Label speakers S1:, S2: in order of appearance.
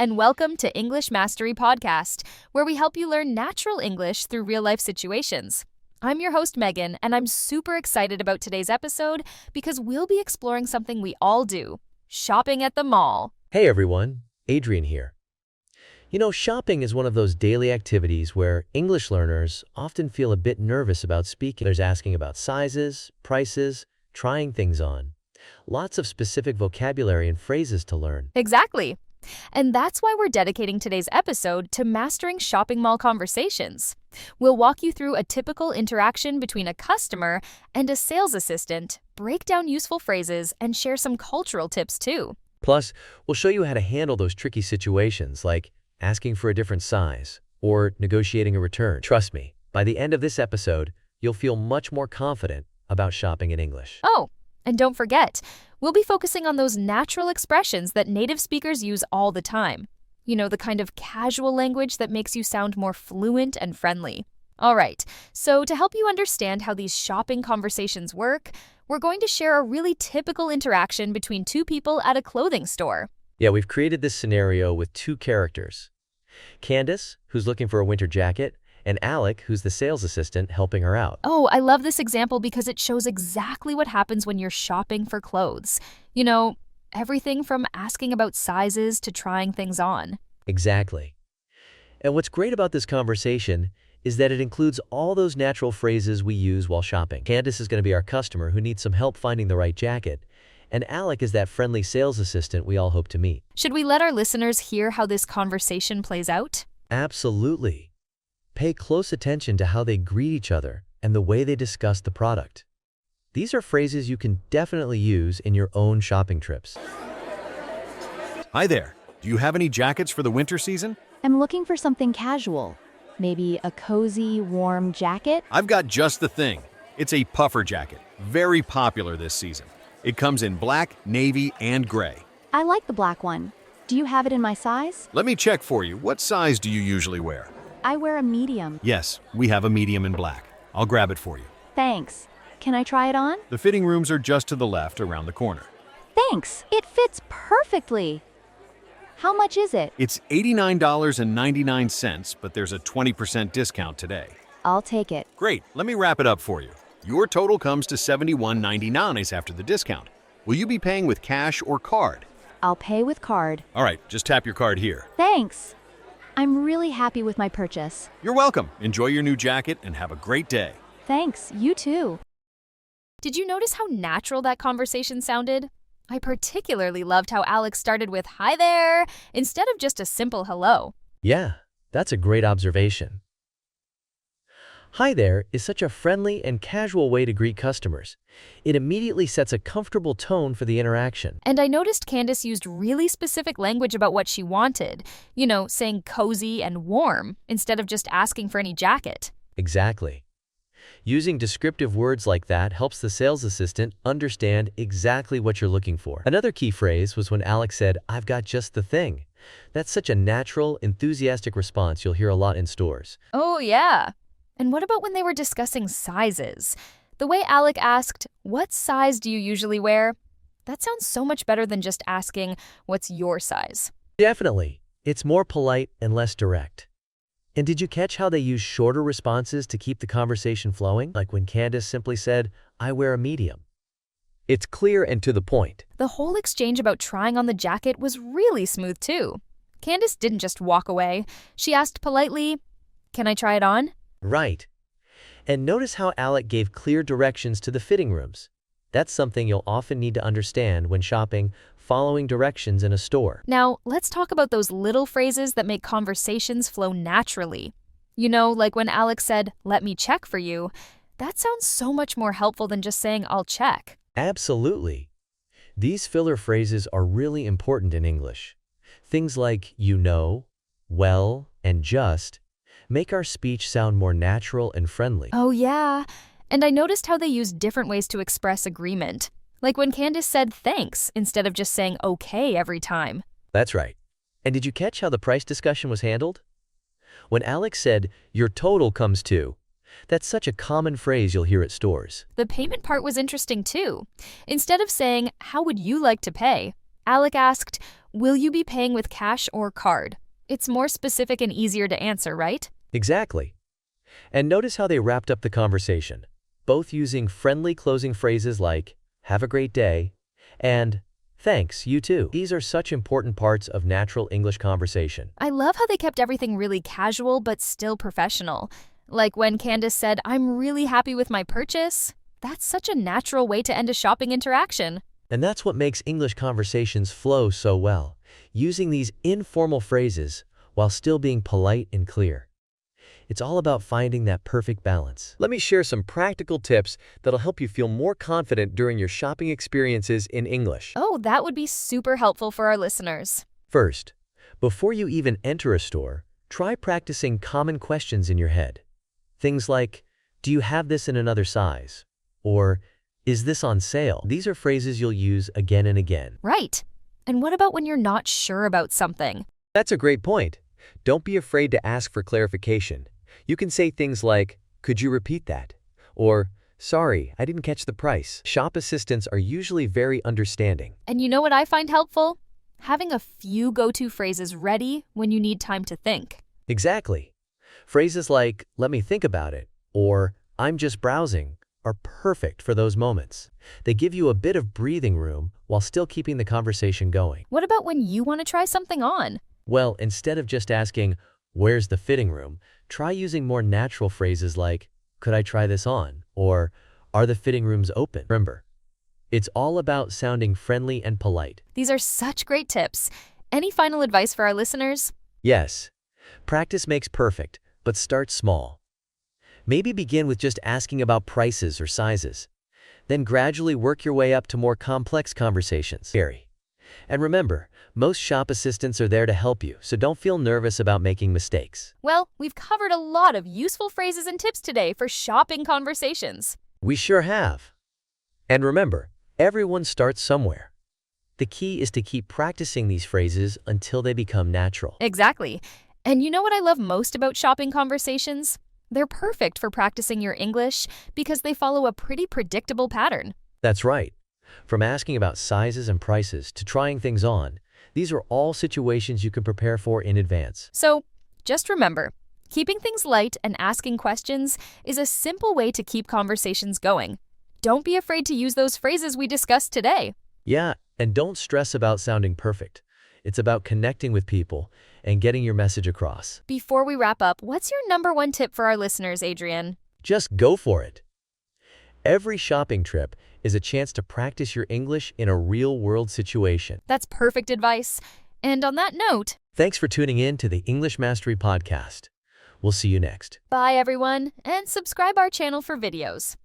S1: and welcome to English Mastery Podcast, where we help you learn natural English through real-life situations. I'm your host, Megan, and I'm super excited about today's episode because we'll be exploring something we all do, shopping at the mall.
S2: Hey everyone, Adrian here. Shopping is one of those daily activities where English learners often feel a bit nervous about speaking. There's asking about sizes, prices, trying things on. Lots of specific vocabulary and phrases to learn.
S1: Exactly. And that's why we're dedicating today's episode to mastering shopping mall conversations. We'll walk you through a typical interaction between a customer and a sales assistant, break down useful phrases, and share some cultural tips too.
S2: Plus, we'll show you how to handle those tricky situations like asking for a different size or negotiating a return. Trust me, by the end of this episode, you'll feel much more confident about shopping in English.
S1: Oh, and don't forget, we'll be focusing on those natural expressions that native speakers use all the time. The kind of casual language that makes you sound more fluent and friendly. All right, so to help you understand how these shopping conversations work, we're going to share a really typical interaction between two people at a clothing store.
S2: Yeah, we've created this scenario with two characters. Candace, who's looking for a winter jacket, and Alec, who's the sales assistant helping her out.
S1: Oh, I love this example because it shows exactly what happens when you're shopping for clothes. Everything from asking about sizes to trying things on.
S2: Exactly. And what's great about this conversation is that it includes all those natural phrases we use while shopping. Candace is going to be our customer who needs some help finding the right jacket, and Alec is that friendly sales assistant we all hope to meet.
S1: Should we let our listeners hear how this conversation plays out?
S2: Absolutely. Pay close attention to how they greet each other and the way they discuss the product. These are phrases you can definitely use in your own shopping trips.
S3: Hi there. Do you have any jackets for the winter season?
S4: I'm looking for something casual. Maybe a cozy, warm jacket?
S3: I've got just the thing. It's a puffer jacket, very popular this season. It comes in black, navy, and gray.
S4: I like the black one. Do you have it in my size?
S3: Let me check for you. What size do you usually wear?
S4: I wear a medium.
S3: Yes, we have a medium in black. I'll grab it for you.
S4: Thanks. Can I try it on?
S3: The fitting rooms are just to the left around the corner.
S4: Thanks. It fits perfectly. How much is it?
S3: It's $89.99, but there's a 20% discount today.
S4: I'll take it.
S3: Great. Let me wrap it up for you. Your total comes to $71.99 after the discount. Will you be paying with cash or card?
S4: I'll pay with card.
S3: All right, just tap your card here.
S4: Thanks. I'm really happy with my purchase.
S3: You're welcome. Enjoy your new jacket and have a great day.
S4: Thanks. You too.
S1: Did you notice how natural that conversation sounded? I particularly loved how Alex started with "Hi there" instead of just a simple hello.
S2: Yeah, that's a great observation. Hi there is such a friendly and casual way to greet customers. It immediately sets a comfortable tone for the interaction.
S1: And I noticed Candace used really specific language about what she wanted, saying cozy and warm instead of just asking for any jacket.
S2: Exactly. Using descriptive words like that helps the sales assistant understand exactly what you're looking for. Another key phrase was when Alex said, "I've got just the thing." That's such a natural, enthusiastic response you'll hear a lot in stores.
S1: Oh, yeah. And what about when they were discussing sizes? The way Alec asked, "What size do you usually wear?" That sounds so much better than just asking, "What's your size?"
S2: Definitely. It's more polite and less direct. And did you catch how they use shorter responses to keep the conversation flowing? Like when Candace simply said, "I wear a medium." It's clear and to the point.
S1: The whole exchange about trying on the jacket was really smooth too. Candace didn't just walk away. She asked politely, "Can I try it on?"
S2: Right. And notice how Alec gave clear directions to the fitting rooms. That's something you'll often need to understand when shopping, following directions in a store.
S1: Now, let's talk about those little phrases that make conversations flow naturally. Like when Alex said, "Let me check for you." That sounds so much more helpful than just saying, "I'll check."
S2: Absolutely. These filler phrases are really important in English. Things like well, and just make our speech sound more natural and friendly.
S1: Oh, yeah. And I noticed how they used different ways to express agreement. Like when Candace said thanks instead of just saying okay every time.
S2: That's right. And did you catch how the price discussion was handled? When Alex said, "Your total comes to," that's such a common phrase you'll hear at stores.
S1: The payment part was interesting too. Instead of saying, "How would you like to pay?" Alec asked, will you be paying with cash or card? It's more specific and easier to answer, right?
S2: Exactly. And notice how they wrapped up the conversation, both using friendly closing phrases like, "Have a great day," and "Thanks, you too." These are such important parts of natural English conversation.
S1: I love how they kept everything really casual but still professional. Like when Candace said, "I'm really happy with my purchase." That's such a natural way to end a shopping interaction.
S2: And that's what makes English conversations flow so well, using these informal phrases while still being polite and clear. It's all about finding that perfect balance. Let me share some practical tips that'll help you feel more confident during your shopping experiences in English.
S1: Oh, that would be super helpful for our listeners.
S2: First, before you even enter a store, try practicing common questions in your head. Things like, "Do you have this in another size?" Or, "Is this on sale?" These are phrases you'll use again and again.
S1: Right. And what about when you're not sure about something?
S2: That's a great point. Don't be afraid to ask for clarification. You can say things like, "Could you repeat that?" Or, "Sorry, I didn't catch the price." Shop assistants are usually very understanding.
S1: And you know what I find helpful? Having a few go-to phrases ready when you need time to think.
S2: Exactly. Phrases like, "Let me think about it," or "I'm just browsing," are perfect for those moments. They give you a bit of breathing room while still keeping the conversation going.
S1: What about when you want to try something on?
S2: Well, instead of just asking, "Where's the fitting room?" try using more natural phrases like, "Could I try this on?" or "Are the fitting rooms open?" Remember, it's all about sounding friendly and polite.
S1: These are such great tips. Any final advice for our listeners?
S2: Yes, practice makes perfect, but start small. Maybe begin with just asking about prices or sizes. Then gradually work your way up to more complex conversations. And remember, most shop assistants are there to help you, so don't feel nervous about making mistakes.
S1: Well, we've covered a lot of useful phrases and tips today for shopping conversations.
S2: We sure have. And remember, everyone starts somewhere. The key is to keep practicing these phrases until they become natural.
S1: Exactly. And you know what I love most about shopping conversations? They're perfect for practicing your English because they follow a pretty predictable pattern.
S2: That's right. From asking about sizes and prices to trying things on, these are all situations you can prepare for in advance.
S1: So, just remember, keeping things light and asking questions is a simple way to keep conversations going. Don't be afraid to use those phrases we discussed today.
S2: Yeah, and don't stress about sounding perfect. It's about connecting with people and getting your message across.
S1: Before we wrap up, what's your #1 tip for our listeners, Adrian?
S2: Just go for it. Every shopping trip is a chance to practice your English in a real-world situation.
S1: That's perfect advice. And on that note,
S2: Thanks for tuning in to the English Mastery Podcast. We'll see you next.
S1: bye everyone, and subscribe our channel for videos.